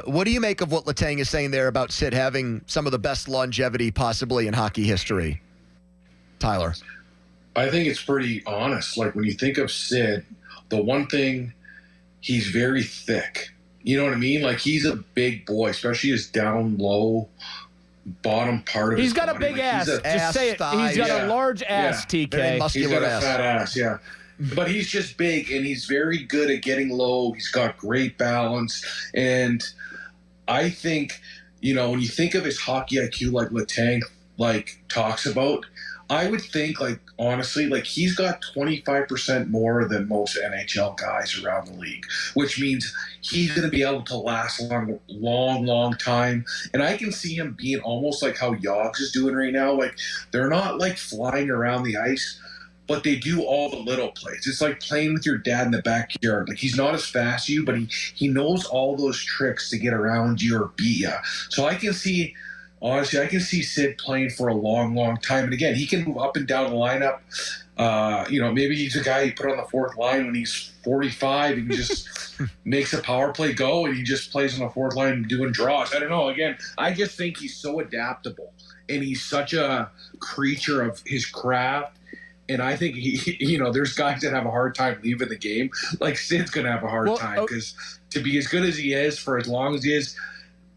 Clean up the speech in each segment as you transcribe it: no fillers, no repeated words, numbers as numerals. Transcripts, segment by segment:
What do you make of what Letang is saying there about Sid having some of the best longevity possibly in hockey history? Tyler. I think it's pretty honest. Like, when you think of Sid, the one thing, he's very thick. You know what I mean? Like, he's a big boy, especially his down low bottom part of his body. He's got a big ass. Just ass, say it. thighs. He's got a large ass, Very TK. muscular He's got ass. a fat ass, yeah. But he's just big, and he's very good at getting low. He's got great balance. And I think, when you think of his hockey IQ, like Letang, talks about, I would think, honestly, he's got 25% more than most NHL guys around the league, which means he's going to be able to last a long time. And I can see him being almost like how Yogs is doing right now. They're not, flying around the ice, but they do all the little plays. It's like playing with your dad in the backyard. He's not as fast as you, but he knows all those tricks to get around you or beat you. So I can see... Honestly, I can see Sid playing for a long time. And again, he can move up and down the lineup. Maybe he's a guy you put on the fourth line when he's 45 and he just makes a power play go and he just plays on the fourth line doing draws. I don't know. Again, I just think he's so adaptable and he's such a creature of his craft. And I think there's guys that have a hard time leaving the game. Sid's going to have a hard time because to be as good as he is for as long as he is,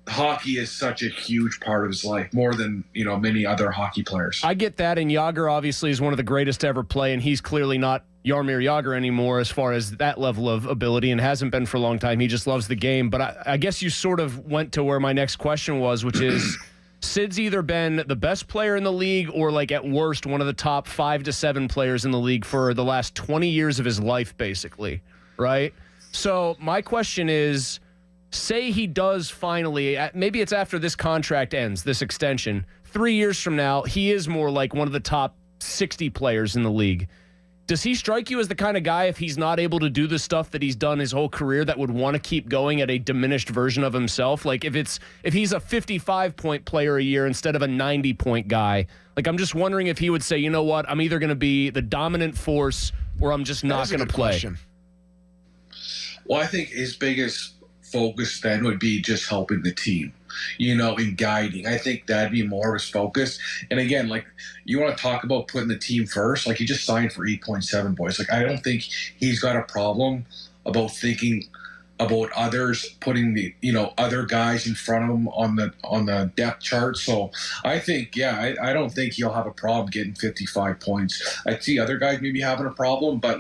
hockey is such a huge part of his life, more than many other hockey players. I get that, and Jágr obviously is one of the greatest to ever play, and he's clearly not Jaromir Jágr anymore as far as that level of ability, and hasn't been for a long time. He just loves the game. But I guess you sort of went to where my next question was, which is Sid's either been the best player in the league or, at worst, one of the top 5 to 7 players in the league for the last 20 years of his life, basically, right? So my question is, say he does finally, maybe it's after this contract ends, this extension, 3 years from now, he is more like one of the top 60 players in the league. Does he strike you as the kind of guy, if he's not able to do the stuff that he's done his whole career, that would want to keep going at a diminished version of himself? If he's a 55-point player a year instead of a 90-point guy, I'm just wondering if he would say, you know what, I'm either going to be the dominant force or I'm just not going to play. Question. Well, I think his biggest focus then would be just helping the team, in guiding. I think that'd be more of his focus. And again, you want to talk about putting the team first, he just signed for 8.7 boys. I don't think he's got a problem about thinking about others, putting the other guys in front of him on the depth chart. So I think I don't think he'll have a problem getting 55 points. I see other guys maybe having a problem, but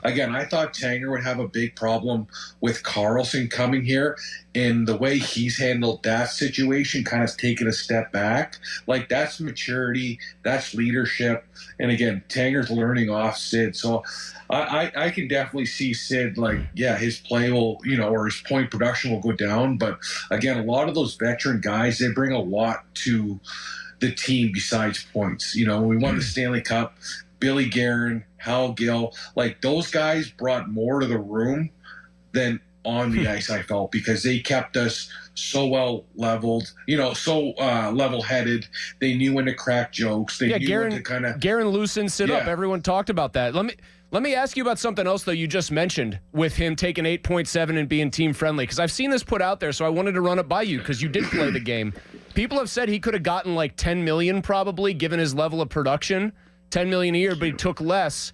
again, I thought Tanger would have a big problem with Carlson coming here, and the way he's handled that situation, kind of taken a step back. That's maturity, that's leadership, and again, Tanger's learning off Sid. So I can definitely see Sid, his play will, or his point production will go down. But again, a lot of those veteran guys, they bring a lot to the team besides points. When we won the Stanley Cup, Billy Guerin, Hal Gill, those guys brought more to the room than on the ice, I felt, because they kept us so well leveled, so level-headed. They knew when to crack jokes. They knew when to kind of... Guerin loosened Sid up. Everyone talked about that. Let me ask you about something else, though, you just mentioned, with him taking 8.7 and being team-friendly, because I've seen this put out there, so I wanted to run it by you, because you did play the game. People have said he could have gotten $10 million, probably, given his level of production, $10 million a year, but he took less.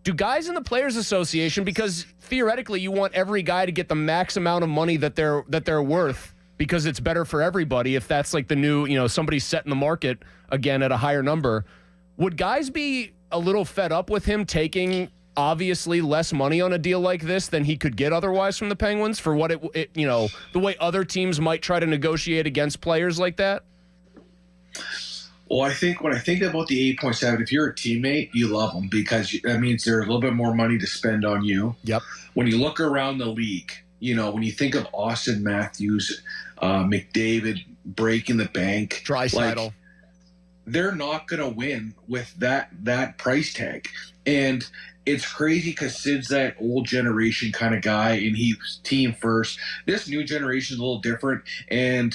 Do guys in the Players Association, because theoretically you want every guy to get the max amount of money that they're worth, because it's better for everybody if that's the new, somebody's setting the market again at a higher number, would guys be a little fed up with him taking obviously less money on a deal like this than he could get otherwise from the Penguins for what it the way other teams might try to negotiate against players like that? Well, I think when I think about the 8.7, if you're a teammate, you love them because that means there's a little bit more money to spend on you. Yep. When you look around the league, when you think of Austin Matthews, McDavid breaking the bank, Draisaitl, they're not going to win with that price tag. And it's crazy because Sid's that old generation kind of guy, and he's team first. This new generation is a little different, and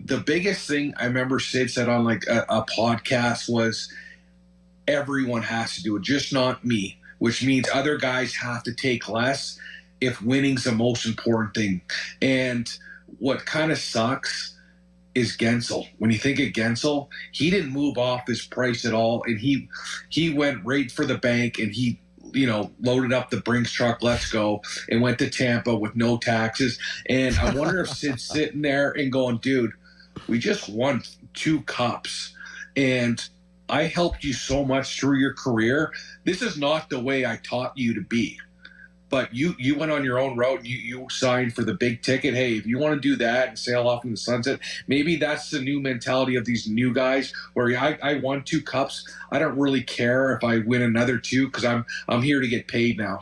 the biggest thing I remember Sid said on a podcast was everyone has to do it, just not me, which means other guys have to take less if winning's the most important thing. And what kind of sucks is Gensel. When you think of Gensel, he didn't move off his price at all, and he went right for the bank, and he loaded up the Brinks truck, let's go, and went to Tampa with no taxes. And I wonder if Sid's sitting there and going, dude, we just won 2 cups, and I helped you so much through your career. This is not the way I taught you to be. But you went on your own route. You signed for the big ticket. Hey, if you want to do that and sail off in the sunset, maybe that's the new mentality of these new guys. Where I won 2 cups. I don't really care if I win another 2 because I'm here to get paid now.